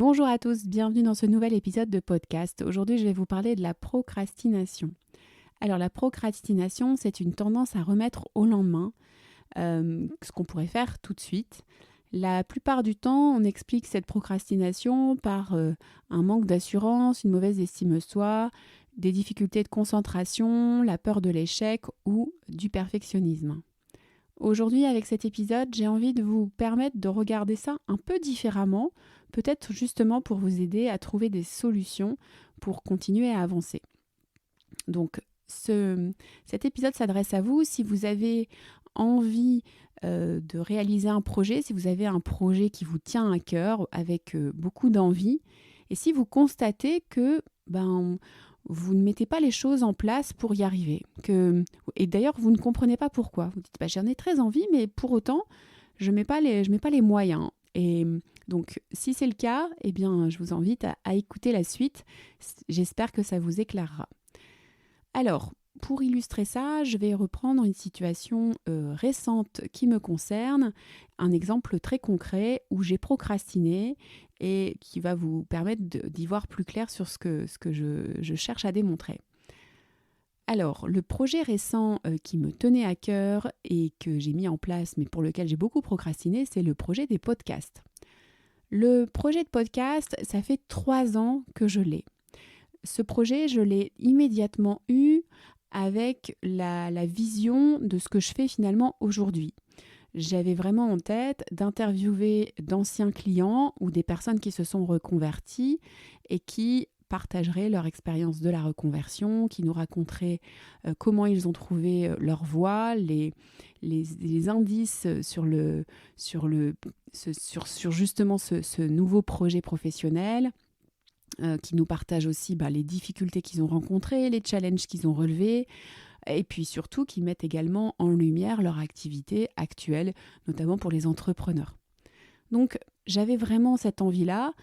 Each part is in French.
Bonjour à tous, bienvenue dans ce nouvel épisode de podcast. Aujourd'hui, je vais vous parler de la procrastination. Alors, la procrastination, c'est une tendance à remettre au lendemain ce qu'on pourrait faire tout de suite. La plupart du temps, on explique cette procrastination par un manque d'assurance, une mauvaise estime de soi, des difficultés de concentration, la peur de l'échec ou du perfectionnisme. Aujourd'hui, avec cet épisode, j'ai envie de vous permettre de regarder ça un peu différemment, peut-être justement pour vous aider à trouver des solutions pour continuer à avancer. Donc, cet épisode s'adresse à vous si vous avez envie de réaliser un projet, si vous avez un projet qui vous tient à cœur avec beaucoup d'envie, et si vous constatez que vous ne mettez pas les choses en place pour y arriver. Et d'ailleurs, vous ne comprenez pas pourquoi. Vous dites, j'en ai très envie, mais pour autant, je ne mets pas les moyens. Et donc, si c'est le cas, eh bien, je vous invite à écouter la suite. J'espère que ça vous éclairera. Alors, pour illustrer ça, je vais reprendre une situation récente qui me concerne, un exemple très concret où j'ai procrastiné et qui va vous permettre d'y voir plus clair sur ce que je cherche à démontrer. Alors, le projet récent qui me tenait à cœur et que j'ai mis en place, mais pour lequel j'ai beaucoup procrastiné, c'est le projet des podcasts. Le projet de podcast, ça fait 3 ans que je l'ai. Ce projet, je l'ai immédiatement eu avec la vision de ce que je fais finalement aujourd'hui. J'avais vraiment en tête d'interviewer d'anciens clients ou des personnes qui se sont reconverties et qui partageraient leur expérience de la reconversion, qui nous raconteraient comment ils ont trouvé leur voie, les indices sur justement ce nouveau projet professionnel, qui nous partagent aussi les difficultés qu'ils ont rencontrées, les challenges qu'ils ont relevés, et puis surtout qui mettent également en lumière leur activité actuelle, notamment pour les entrepreneurs. Donc j'avais vraiment cette envie-là.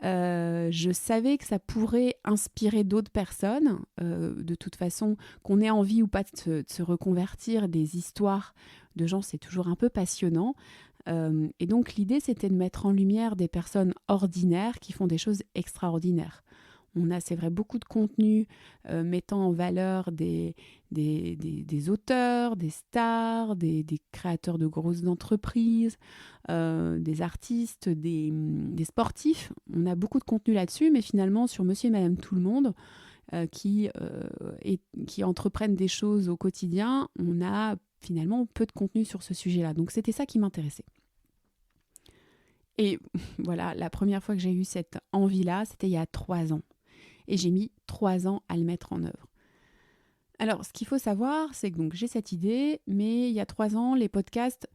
Je savais que ça pourrait inspirer d'autres personnes. De toute façon, qu'on ait envie ou pas de se reconvertir, des histoires de gens, c'est toujours un peu passionnant. Et donc l'idée, c'était de mettre en lumière des personnes ordinaires qui font des choses extraordinaires. On a, c'est vrai, beaucoup de contenu mettant en valeur des auteurs, des stars, des créateurs de grosses entreprises, des artistes, des sportifs. On a beaucoup de contenu là-dessus, mais finalement, sur Monsieur et Madame Tout-le-Monde, qui entreprennent des choses au quotidien, on a finalement peu de contenu sur ce sujet-là. Donc c'était ça qui m'intéressait. Et voilà, la première fois que j'ai eu cette envie-là, c'était il y a 3 ans. Et j'ai mis 3 ans à le mettre en œuvre. Alors, ce qu'il faut savoir, c'est que donc, j'ai cette idée, mais il y a 3 ans, les podcasts,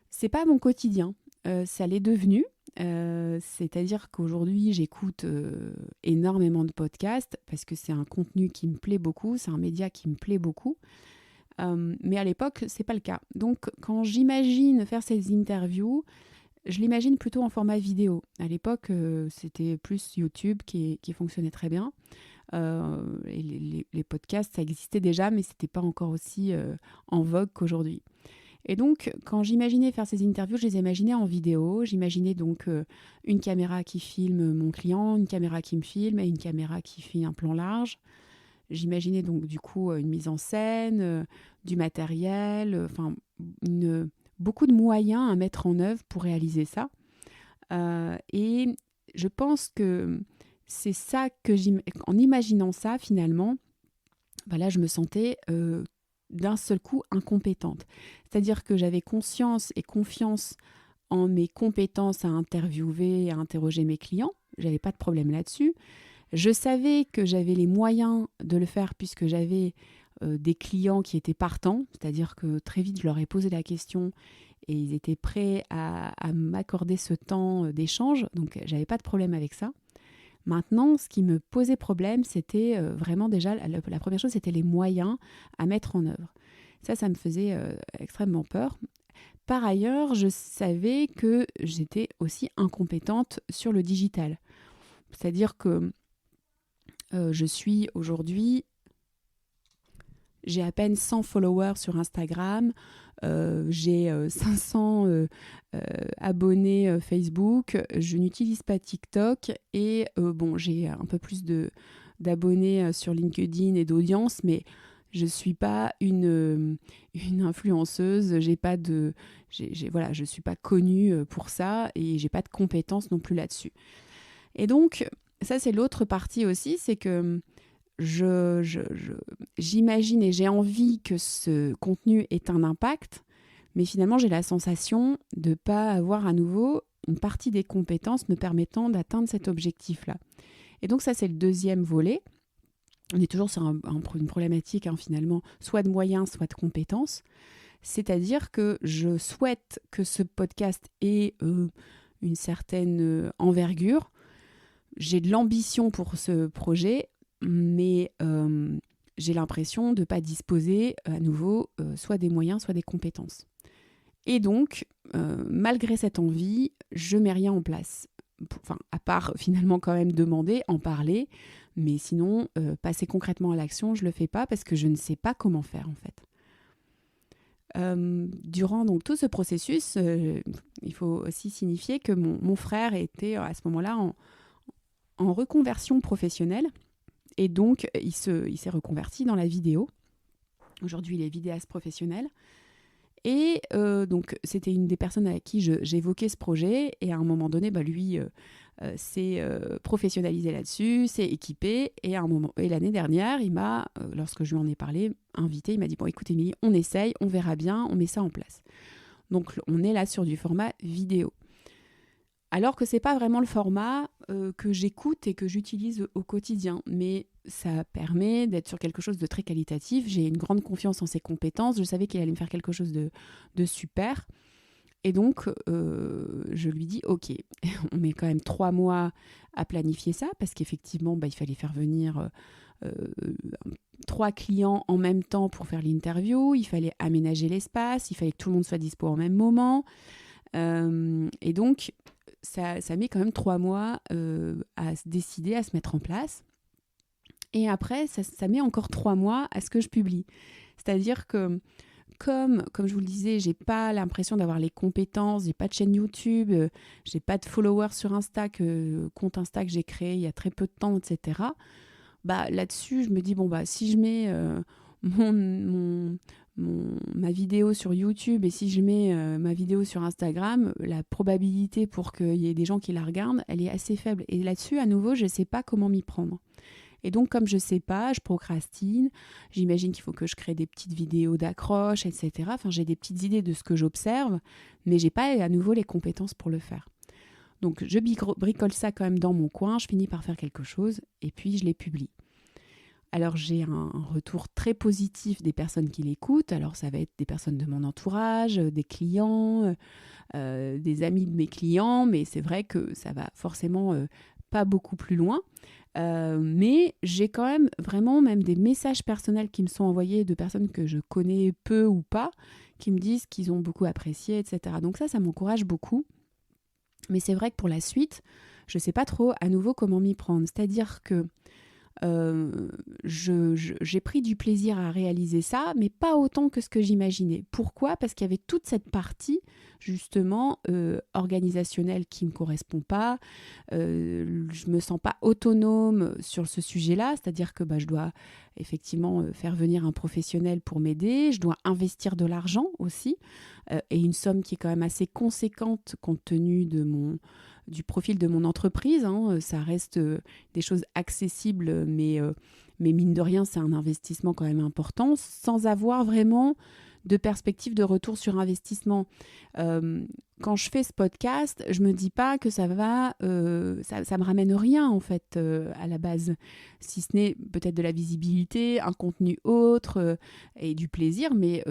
c'est pas mon quotidien. Ça l'est devenu. C'est-à-dire qu'aujourd'hui, j'écoute énormément de podcasts parce que c'est un contenu qui me plaît beaucoup, c'est un média qui me plaît beaucoup. Mais à l'époque, c'est pas le cas. Donc, quand j'imagine faire ces interviews, je l'imagine plutôt en format vidéo. À l'époque, c'était plus YouTube qui fonctionnait très bien. Et les podcasts, ça existait déjà, mais ce n'était pas encore aussi en vogue qu'aujourd'hui. Et donc, quand j'imaginais faire ces interviews, je les imaginais en vidéo. J'imaginais donc une caméra qui filme mon client, une caméra qui me filme et une caméra qui fait un plan large. J'imaginais donc du coup une mise en scène, du matériel, beaucoup de moyens à mettre en œuvre pour réaliser ça. Et je pense que c'est ça que en imaginant ça finalement, là je me sentais d'un seul coup incompétente. C'est-à-dire que j'avais conscience et confiance en mes compétences à interviewer et à interroger mes clients. J'avais pas de problème là-dessus. Je savais que j'avais les moyens de le faire puisque j'avais des clients qui étaient partants, c'est-à-dire que très vite je leur ai posé la question et ils étaient prêts à m'accorder ce temps d'échange, donc j'avais pas de problème avec ça. Maintenant, ce qui me posait problème, c'était vraiment déjà, la première chose, c'était les moyens à mettre en œuvre. Ça me faisait extrêmement peur. Par ailleurs, je savais que j'étais aussi incompétente sur le digital. C'est-à-dire que je suis aujourd'hui J'ai à peine 100 followers sur Instagram, j'ai 500 abonnés Facebook, je n'utilise pas TikTok et j'ai un peu plus d'abonnés sur LinkedIn et d'audience, mais je ne suis pas une influenceuse, je ne suis pas connue pour ça et je n'ai pas de compétences non plus là-dessus. Et donc, ça c'est l'autre partie aussi, c'est que j'imagine et j'ai envie que ce contenu ait un impact, mais finalement j'ai la sensation de ne pas avoir à nouveau une partie des compétences me permettant d'atteindre cet objectif-là. Et donc ça c'est le deuxième volet. On est toujours sur une problématique finalement, soit de moyens, soit de compétences. C'est-à-dire que je souhaite que ce podcast ait une certaine envergure. J'ai de l'ambition pour ce projet, mais j'ai l'impression de ne pas disposer à nouveau soit des moyens, soit des compétences. Et donc, malgré cette envie, je ne mets rien en place. À part finalement quand même demander, en parler, mais sinon, passer concrètement à l'action, je ne le fais pas parce que je ne sais pas comment faire en fait. Durant donc tout ce processus, il faut aussi signifier que mon frère était à ce moment-là en reconversion professionnelle et donc il s'est reconverti dans la vidéo. Aujourd'hui, il est vidéaste professionnel. Et donc, c'était une des personnes avec qui j'évoquais ce projet. Et à un moment donné, lui s'est professionnalisé là-dessus, s'est équipé. Et l'année dernière, il m'a, lorsque je lui en ai parlé, invité. Il m'a dit, bon, écoute Émilie, on essaye, on verra bien, on met ça en place. Donc, on est là sur du format vidéo. Alors que ce n'est pas vraiment le format que j'écoute et que j'utilise au quotidien. Mais ça permet d'être sur quelque chose de très qualitatif. J'ai une grande confiance en ses compétences. Je savais qu'il allait me faire quelque chose de super. Et donc, je lui dis, OK, on met quand même 3 mois à planifier ça, parce qu'effectivement, il fallait faire venir 3 clients en même temps pour faire l'interview. Il fallait aménager l'espace. Il fallait que tout le monde soit dispo au même moment. Et donc, ça met quand même 3 mois à se décider, à se mettre en place. Et après, ça met encore 3 mois à ce que je publie. C'est-à-dire que, comme je vous le disais, j'ai pas l'impression d'avoir les compétences, j'ai pas de chaîne YouTube, j'ai pas de followers sur Insta, compte Insta que j'ai créé il y a très peu de temps, etc. Là-dessus, je me dis, si je mets ma vidéo sur YouTube et si je mets ma vidéo sur Instagram, la probabilité pour qu'il y ait des gens qui la regardent, elle est assez faible. Et là-dessus, à nouveau, je ne sais pas comment m'y prendre. Et donc, comme je ne sais pas, je procrastine. J'imagine qu'il faut que je crée des petites vidéos d'accroche, etc. Enfin, j'ai des petites idées de ce que j'observe, mais je n'ai pas à nouveau les compétences pour le faire. Donc, je bricole ça quand même dans mon coin, je finis par faire quelque chose et puis je les publie. Alors, j'ai un retour très positif des personnes qui l'écoutent. Alors, ça va être des personnes de mon entourage, des clients, des amis de mes clients, mais c'est vrai que ça va forcément pas beaucoup plus loin. Mais j'ai quand même vraiment même des messages personnels qui me sont envoyés de personnes que je connais peu ou pas, qui me disent qu'ils ont beaucoup apprécié, etc. Donc ça m'encourage beaucoup. Mais c'est vrai que pour la suite, je ne sais pas trop à nouveau comment m'y prendre. C'est-à-dire que j'ai pris du plaisir à réaliser ça, mais pas autant que ce que j'imaginais. Pourquoi ? Parce qu'il y avait toute cette partie, justement, organisationnelle qui ne me correspond pas. Je me sens pas autonome sur ce sujet-là, c'est-à-dire que je dois effectivement faire venir un professionnel pour m'aider, je dois investir de l'argent aussi, et une somme qui est quand même assez conséquente compte tenu du profil de mon entreprise. Ça reste des choses accessibles, mais mine de rien, c'est un investissement quand même important, sans avoir vraiment de perspective de retour sur investissement. Quand je fais ce podcast, je me dis pas que ça me ramène rien en fait à la base, si ce n'est peut-être de la visibilité, un contenu autre et du plaisir, mais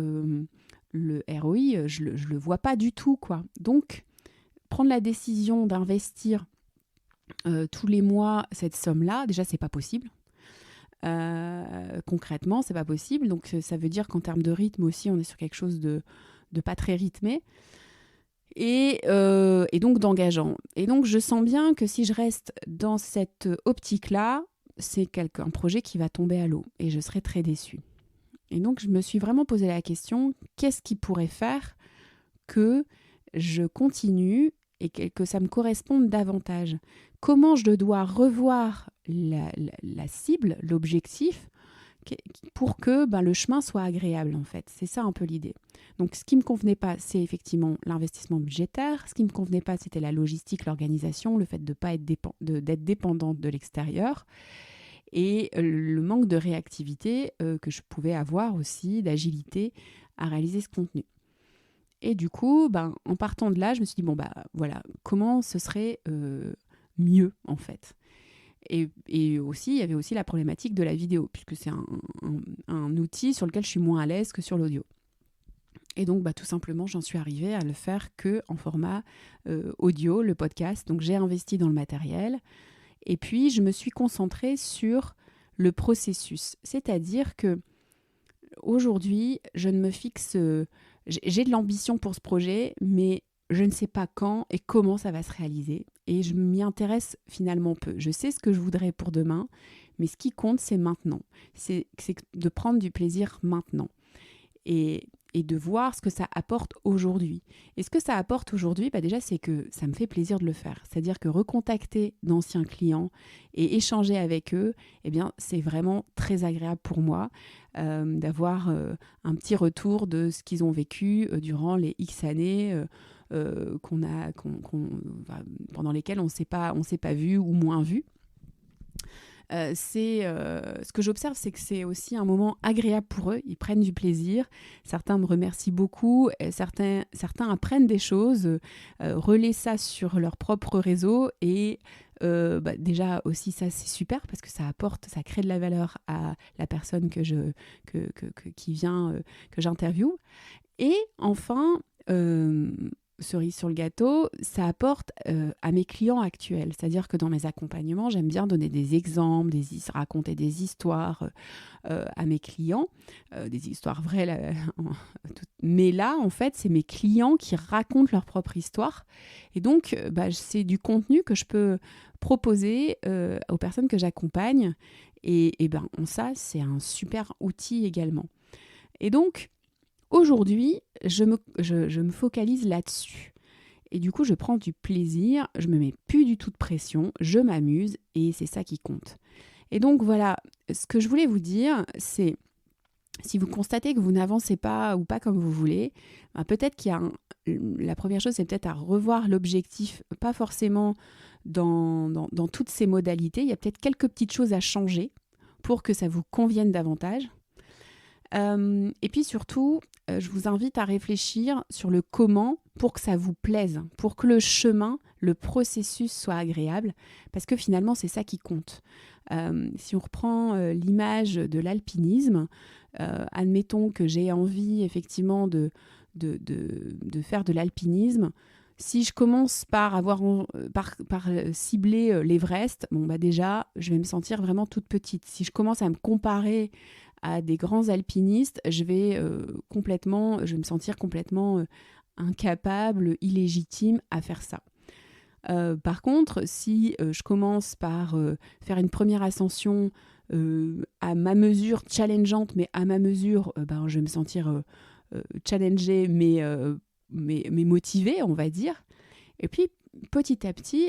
le ROI, je le vois pas du tout, quoi. Donc, prendre la décision d'investir tous les mois cette somme-là, déjà, c'est pas possible. Concrètement, c'est pas possible. Donc, ça veut dire qu'en termes de rythme aussi, on est sur quelque chose de pas très rythmé. Et donc d'engageant. Et donc, je sens bien que si je reste dans cette optique-là, c'est un projet qui va tomber à l'eau. Et je serai très déçue. Et donc, je me suis vraiment posé la question, qu'est-ce qui pourrait faire que je continue et que ça me corresponde davantage? Comment je dois revoir la cible, l'objectif, pour que le chemin soit agréable, en fait. C'est ça un peu l'idée. Donc, ce qui ne me convenait pas, c'est effectivement l'investissement budgétaire. Ce qui ne me convenait pas, c'était la logistique, l'organisation, le fait de pas être d'être dépendante de l'extérieur et le manque de réactivité que je pouvais avoir aussi, d'agilité à réaliser ce contenu. Et du coup, en partant de là, je me suis dit, voilà, comment ce serait mieux, en fait. Et aussi, il y avait aussi la problématique de la vidéo, puisque c'est un outil sur lequel je suis moins à l'aise que sur l'audio. Et donc, tout simplement, j'en suis arrivée à le faire qu'en format audio, le podcast. Donc, j'ai investi dans le matériel. Et puis, je me suis concentrée sur le processus. C'est-à-dire que aujourd'hui, je ne me fixe... j'ai de l'ambition pour ce projet, mais je ne sais pas quand et comment ça va se réaliser. Et je m'y intéresse finalement peu. Je sais ce que je voudrais pour demain, mais ce qui compte, c'est maintenant. C'est de prendre du plaisir maintenant. Et de voir ce que ça apporte aujourd'hui. Et ce que ça apporte aujourd'hui, déjà, c'est que ça me fait plaisir de le faire. C'est-à-dire que recontacter d'anciens clients et échanger avec eux, c'est vraiment très agréable pour moi d'avoir un petit retour de ce qu'ils ont vécu durant les X années pendant lesquelles on ne s'est pas vu ou moins vu. Ce que j'observe, c'est que c'est aussi un moment agréable pour eux. Ils prennent du plaisir. Certains me remercient beaucoup. Certains apprennent des choses, relaient ça sur leur propre réseau. Et déjà aussi, ça, c'est super parce que ça crée de la valeur à la personne qui vient, que j'interviewe. Et enfin, cerise sur le gâteau, ça apporte à mes clients actuels. C'est-à-dire que dans mes accompagnements, j'aime bien donner des exemples, raconter des histoires à mes clients, des histoires vraies. Mais là, en fait, c'est mes clients qui racontent leur propre histoire. Et donc, c'est du contenu que je peux proposer aux personnes que j'accompagne. Et ça, c'est un super outil également. Et donc, aujourd'hui, je me focalise là-dessus. Et du coup, je prends du plaisir, je me mets plus du tout de pression, je m'amuse et c'est ça qui compte. Et donc voilà, ce que je voulais vous dire, c'est si vous constatez que vous n'avancez pas ou pas comme vous voulez, peut-être la première chose, c'est peut-être à revoir l'objectif, pas forcément dans toutes ses modalités. Il y a peut-être quelques petites choses à changer pour que ça vous convienne davantage. Et puis surtout, je vous invite à réfléchir sur le comment pour que ça vous plaise, pour que le chemin, le processus soit agréable, parce que finalement, c'est ça qui compte. Si on reprend l'image de l'alpinisme, admettons que j'ai envie effectivement de faire de l'alpinisme. Si je commence par cibler l'Everest, déjà, je vais me sentir vraiment toute petite. Si je commence à me comparer à des grands alpinistes, je vais me sentir complètement incapable, illégitime à faire ça. Par contre, si je commence par faire une première ascension à ma mesure, challengeante, mais à ma mesure, je vais me sentir challengée, mais motivée, on va dire. Et puis, petit à petit,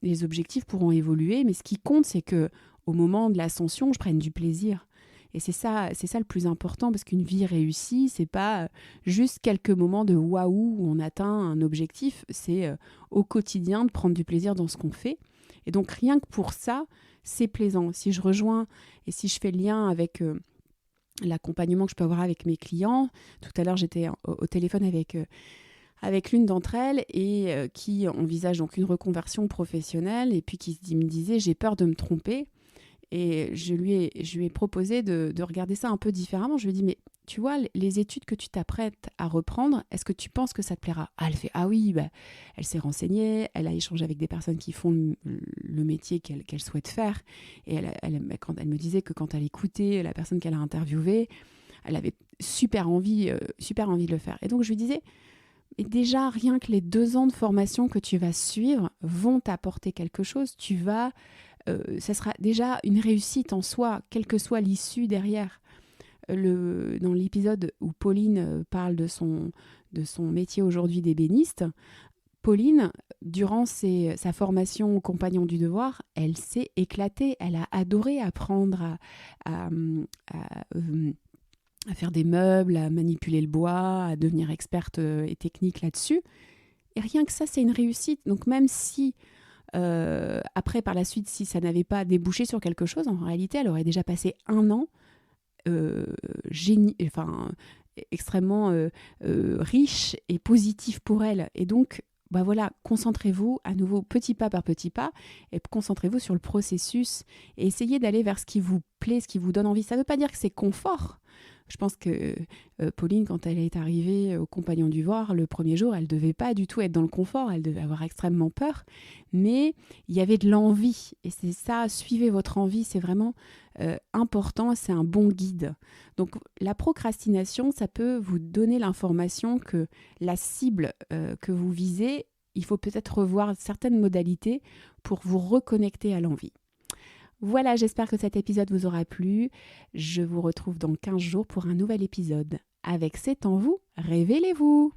les objectifs pourront évoluer, mais ce qui compte, c'est que au moment de l'ascension, je prenne du plaisir. Et c'est ça le plus important, parce qu'une vie réussie, c'est pas juste quelques moments de waouh où on atteint un objectif, c'est au quotidien de prendre du plaisir dans ce qu'on fait. Et donc rien que pour ça, c'est plaisant. Si je rejoins et si je fais le lien avec l'accompagnement que je peux avoir avec mes clients, tout à l'heure j'étais au téléphone avec l'une d'entre elles et qui envisage donc une reconversion professionnelle et puis qui me disait j'ai peur de me tromper. Et je lui ai proposé de regarder ça un peu différemment. Je lui ai dit, mais tu vois, les études que tu t'apprêtes à reprendre, est-ce que tu penses que ça te plaira ? Elle fait, ah oui, elle s'est renseignée, elle a échangé avec des personnes qui font le métier qu'elle souhaite faire. Et quand elle me disait que quand elle écoutait la personne qu'elle a interviewée, elle avait super envie de le faire. Et donc je lui disais, et déjà, rien que les 2 ans de formation que tu vas suivre vont t'apporter quelque chose. Ça sera déjà une réussite en soi, quelle que soit l'issue derrière. dans l'épisode où Pauline parle de son métier aujourd'hui d'ébéniste, Pauline, durant sa formation au Compagnon du Devoir, elle s'est éclatée. Elle a adoré apprendre à faire des meubles, à manipuler le bois, à devenir experte et technique là-dessus. Et rien que ça, c'est une réussite. Donc même si, après, par la suite, si ça n'avait pas débouché sur quelque chose, en réalité, elle aurait déjà passé 1 an extrêmement riche et positif pour elle. Et donc, voilà, concentrez-vous à nouveau petit pas par petit pas et concentrez-vous sur le processus et essayez d'aller vers ce qui vous plaît, ce qui vous donne envie. Ça ne veut pas dire que c'est confort. Je pense que Pauline, quand elle est arrivée au Compagnon du Devoir, le premier jour, elle ne devait pas du tout être dans le confort, elle devait avoir extrêmement peur, mais il y avait de l'envie. Et c'est ça, suivez votre envie, c'est vraiment important, c'est un bon guide. Donc la procrastination, ça peut vous donner l'information que la cible que vous visez, il faut peut-être revoir certaines modalités pour vous reconnecter à l'envie. Voilà, j'espère que cet épisode vous aura plu. Je vous retrouve dans 15 jours pour un nouvel épisode. Avec C'est en vous, révélez-vous!